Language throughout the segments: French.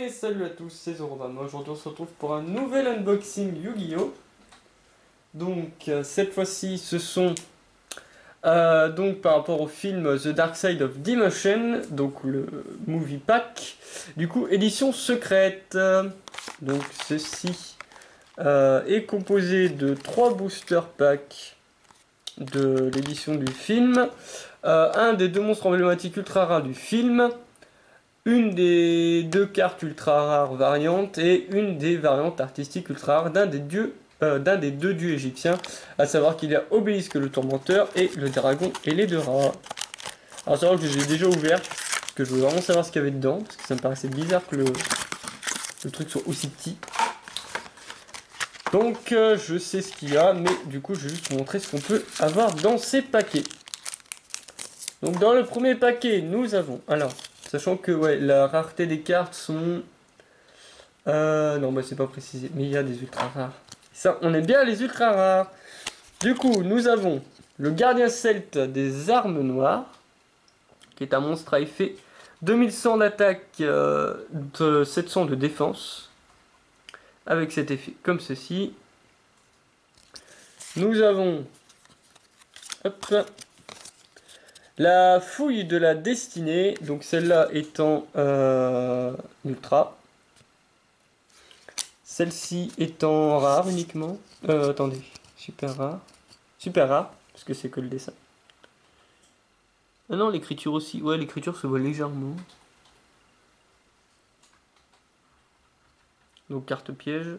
Et salut à tous, c'est Zorobama. Aujourd'hui on se retrouve pour un nouvel unboxing Yu-Gi-Oh! Donc cette fois-ci ce sont donc par rapport au film The Dark Side of Demotion, donc le movie pack, du coup édition secrète. Donc ceci est composé de 3 booster packs de l'édition du film, un des 2 monstres emblématiques ultra rares du film, une des 2 cartes ultra rares variantes et une des variantes artistiques ultra rares d'un des 2 dieux égyptiens, à savoir qu'il y a Obélisque le Tourmenteur et le Dragon et les 2 rats. Alors savoir que je les ai déjà ouverts, parce que je voulais vraiment savoir ce qu'il y avait dedans, parce que ça me paraissait bizarre que le truc soit aussi petit. Donc je sais ce qu'il y a, mais du coup je vais juste vous montrer ce qu'on peut avoir dans ces paquets. Donc dans le premier paquet, nous avons, alors, sachant que ouais, la rareté des cartes sont... non, bah c'est pas précisé, mais il y a des ultra rares. Ça, on aime bien les ultra rares. Du coup, nous avons le gardien celte des armes noires, qui est un monstre à effet 2100 d'attaque, de 700 de défense, avec cet effet comme ceci. Nous avons... Hop, la fouille de la destinée, donc celle-là étant ultra. Celle-ci étant rare uniquement. Attendez, super rare. Super rare, parce que c'est que le dessin. Ah non, l'écriture aussi. Ouais, l'écriture se voit légèrement. Donc carte piège.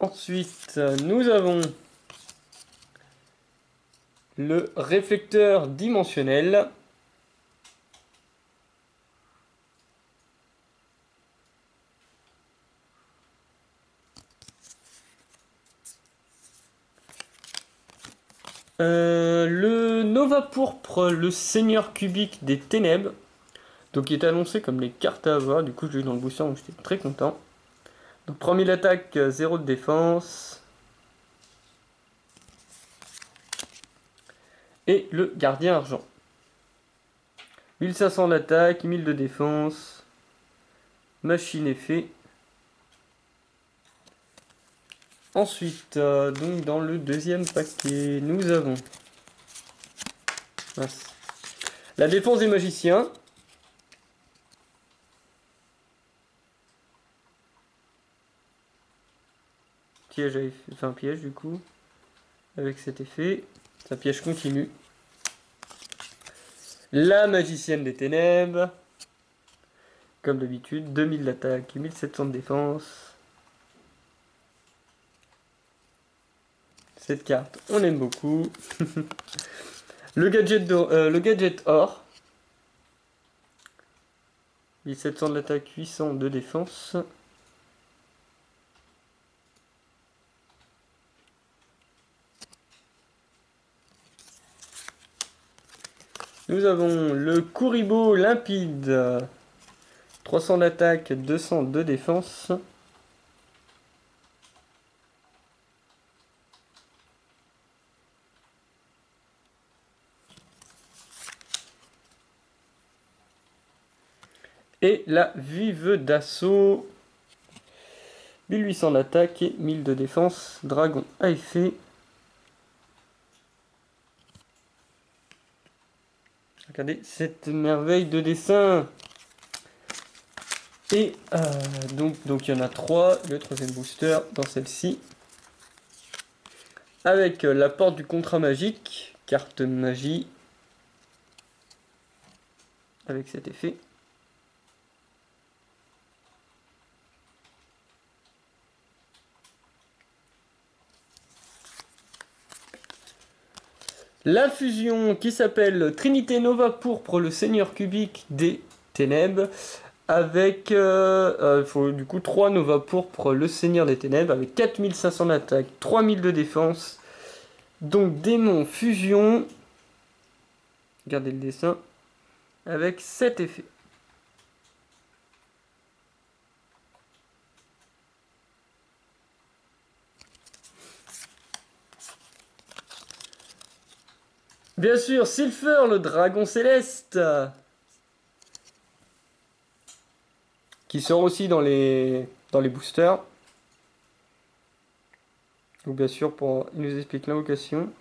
Ensuite, nous avons le réflecteur dimensionnel. Le Nova Pourpre, le Seigneur Cubique des Ténèbres. Donc il est annoncé comme les cartes à avoir. Du coup, je l'ai eu dans le booster, donc j'étais très content. Donc 3000 attaques, 0 de défense. Et le gardien argent. 1500 d'attaque, 1000 de défense. Machine effet. Ensuite, donc dans le deuxième paquet, nous avons la défense des magiciens. Piège, enfin piège du coup, avec cet effet. C'est un piège continu. La magicienne des ténèbres. Comme d'habitude, 2000 d'attaque, 1700 de défense. Cette carte, on aime beaucoup. le gadget or. 1700 de l'attaque, 800 de défense. Nous avons le Kuribo limpide. 300 d'attaque, 200 de défense. Et la vive d'assaut. 1800 d'attaque et 1000 de défense. Dragon à effet. Regardez cette merveille de dessin. Et donc il y en a 3. Le troisième booster dans celle-ci. Avec la porte du contrat magique. Carte magie. Avec cet effet. L'infusion qui s'appelle Trinité Nova Pourpre, le Seigneur Cubique des Ténèbres. Avec il faut du coup 3 Nova Pourpre, le Seigneur des Ténèbres, avec 4500 d'attaque, 3000 de défense. Donc démon fusion. Regardez le dessin. Avec cet effet. Bien sûr, Silpher, le dragon céleste. qui sort aussi dans les boosters. Donc bien sûr, il nous explique l'invocation.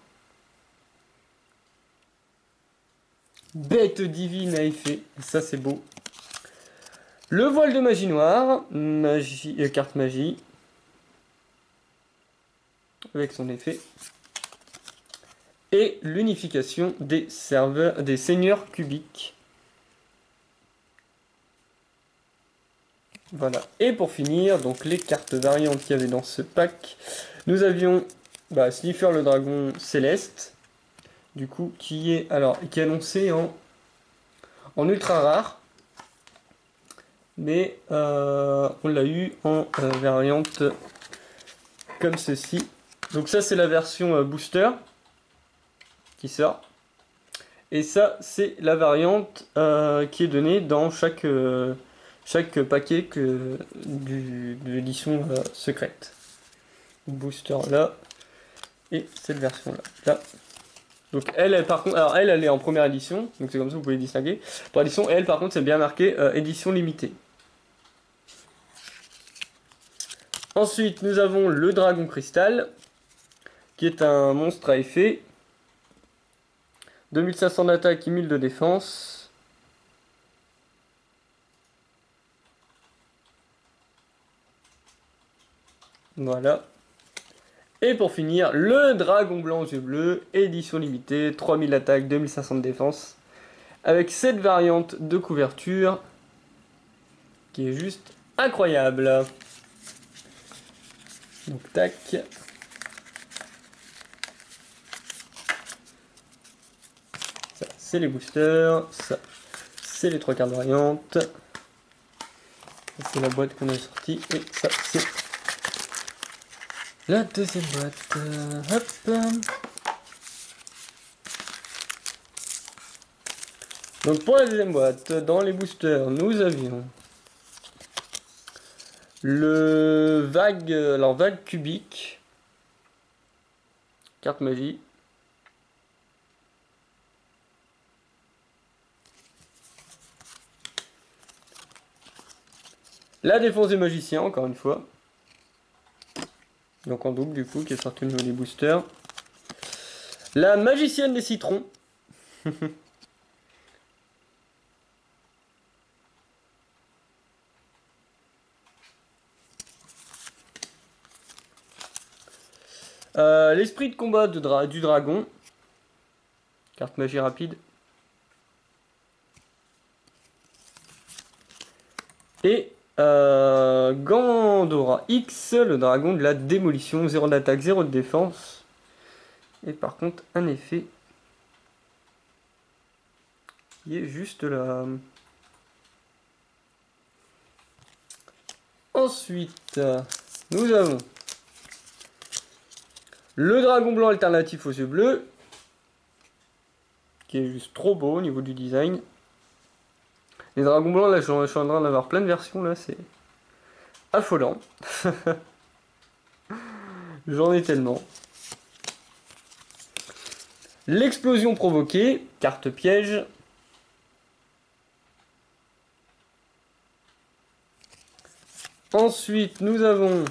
Bête divine à effet, ça c'est beau. Le voile de magie noire, carte magie, avec son effet. Et l'unification des seigneurs cubiques. Voilà. Et pour finir, donc les cartes variantes qu'il y avait dans ce pack, nous avions Sniffer le dragon céleste, du coup, qui est annoncé en ultra rare, mais on l'a eu en variante comme ceci. Donc ça c'est la version booster qui sort. Et ça c'est la variante qui est donnée dans chaque paquet de l'édition secrète. Booster là et cette version là. Donc elle par contre, alors elle est en première édition, donc c'est comme ça vous pouvez distinguer. Pour édition, elle par contre c'est bien marqué édition limitée. Ensuite nous avons le dragon cristal, qui est un monstre à effet. 2500 d'attaque et 1000 de défense. Voilà. Et pour finir, le dragon blanc aux yeux bleus, édition limitée, 3000 d'attaque, 2500 de défense. Avec cette variante de couverture qui est juste incroyable. Donc tac. Ça c'est les boosters, ça c'est les 3 cartes variantes. C'est la boîte qu'on a sortie et ça c'est la deuxième boîte. Hop. Donc pour la deuxième boîte, dans les boosters, nous avions le vague cubique, carte magie. La défense des magiciens, encore une fois. Donc en double du coup, qui est sorti au niveau des boosters. La magicienne des citrons. L'esprit de combat du dragon. Carte magie rapide. Et Gandora X, le dragon de la démolition. 0 d'attaque, 0 de défense. Et par contre, un effet qui est juste là. Ensuite, nous avons le dragon blanc alternatif aux yeux bleus, qui est juste trop beau au niveau du design. Les dragons blancs, là, je suis en train d'avoir plein de versions, là, c'est affolant. J'en ai tellement. L'explosion provoquée, carte piège. Ensuite, nous avons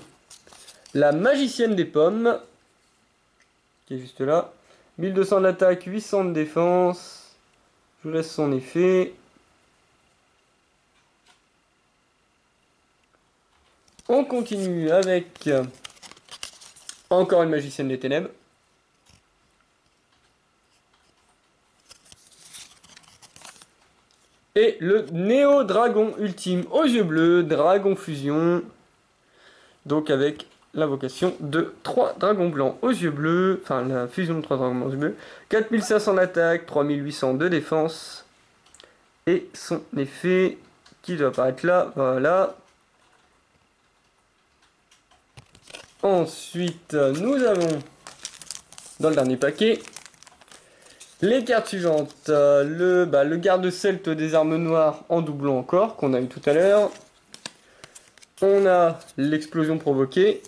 la magicienne des pommes, qui est juste là. 1200 d'attaque, 800 de défense. Je vous laisse son effet. On continue avec encore une magicienne des ténèbres. Et le Néo-Dragon ultime aux yeux bleus, Dragon Fusion. Donc avec l'invocation de 3 dragons blancs aux yeux bleus. Enfin, la fusion de 3 dragons blancs aux yeux bleus. 4500 d'attaque, 3800 de défense. Et son effet qui doit apparaître là, voilà. Ensuite, nous avons dans le dernier paquet les cartes suivantes. Le garde-celte des armes noires en doublon encore, qu'on a eu tout à l'heure. On a l'explosion provoquée.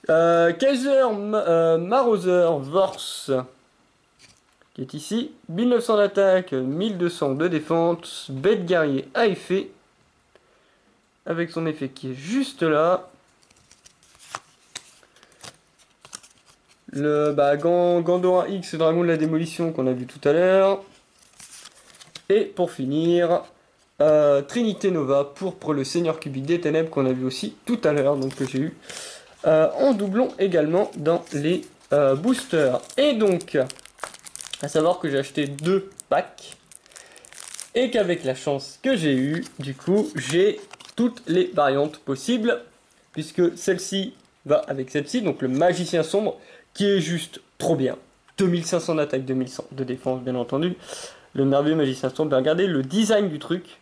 Kaiser Marauder Vorse, qui est ici. 1900 d'attaque, 1200 de défense, bête guerrier à effet, avec son effet qui est juste là. Le Gandora X, dragon de la démolition qu'on a vu tout à l'heure. Et pour finir, Trinité Nova, pourpre le Seigneur cubique des ténèbres qu'on a vu aussi tout à l'heure, donc que j'ai eu en doublon également dans les boosters. Et donc, à savoir que j'ai acheté 2 packs et qu'avec la chance que j'ai eue, du coup, j'ai toutes les variantes possibles, puisque celle-ci va avec celle-ci, donc le Magicien Sombre, qui est juste trop bien. 2500 d'attaque, 2100 de défense, bien entendu. Le merveilleux Magicien Sombre, regardez le design du truc.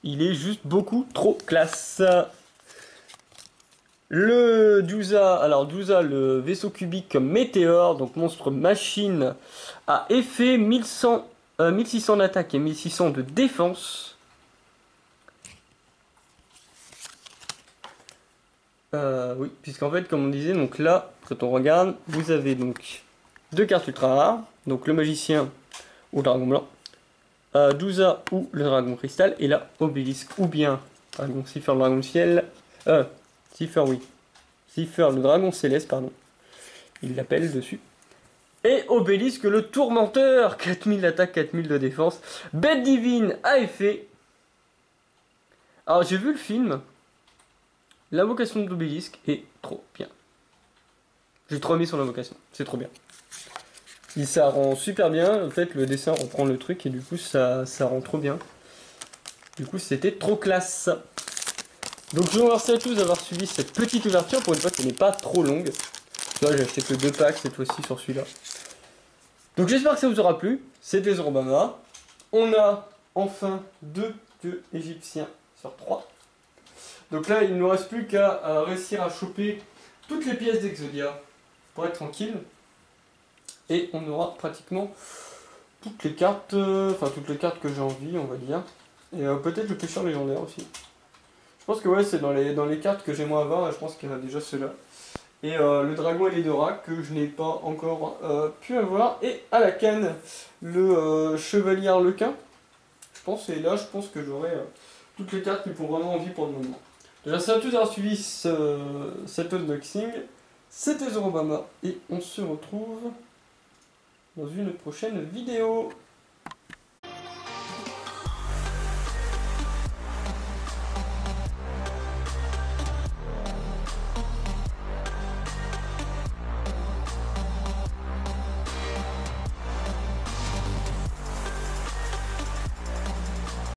Il est juste beaucoup trop classe. Le Dusa, alors Dusa, le vaisseau cubique météore, donc monstre machine, à effet 1600 d'attaque et 1600 de défense. Oui, puisqu'en fait, comme on disait, donc là, quand on regarde, vous avez donc 2 cartes ultra rares, donc le magicien ou le dragon blanc, Dusa ou le dragon cristal, et là, Obélisque ou bien dragon Cipher, le dragon ciel, Cipher, oui. Cipher, le dragon céleste, pardon. Il l'appelle dessus. Et Obélisque, le tourmenteur. 4000 d'attaque, 4000 de défense. Bête divine à effet. Alors, j'ai vu le film. L'invocation d'Obélisque est trop bien. J'ai trop mis sur l'invocation. C'est trop bien. Et ça rend super bien. En fait, le dessin reprend le truc et du coup, ça rend trop bien. Du coup, c'était trop classe. Donc, je vous remercie à tous d'avoir suivi cette petite ouverture pour une fois qui n'est pas trop longue. Tu vois, j'ai acheté que 2 packs cette fois-ci sur celui-là. Donc j'espère que ça vous aura plu. C'était Zorobama. On a enfin 2 dieux égyptiens sur 3. Donc là, il ne nous reste plus qu'à réussir à choper toutes les pièces d'Exodia pour être tranquille. Et on aura pratiquement toutes les cartes, toutes les cartes que j'ai envie, on va dire. Et peut-être le pêcheur légendaire aussi. Je pense que ouais, c'est dans les cartes que j'aimerais avoir, je pense qu'il y en a déjà ceux-là. Et le dragon et les Dora que je n'ai pas encore pu avoir. Et à la canne, le chevalier harlequin. Je pense, et là je pense que j'aurai toutes les cartes qui font vraiment envie pour le moment. Déjà, merci à tous d'avoir suivi cet unboxing. C'était Zorobama et on se retrouve dans une prochaine vidéo.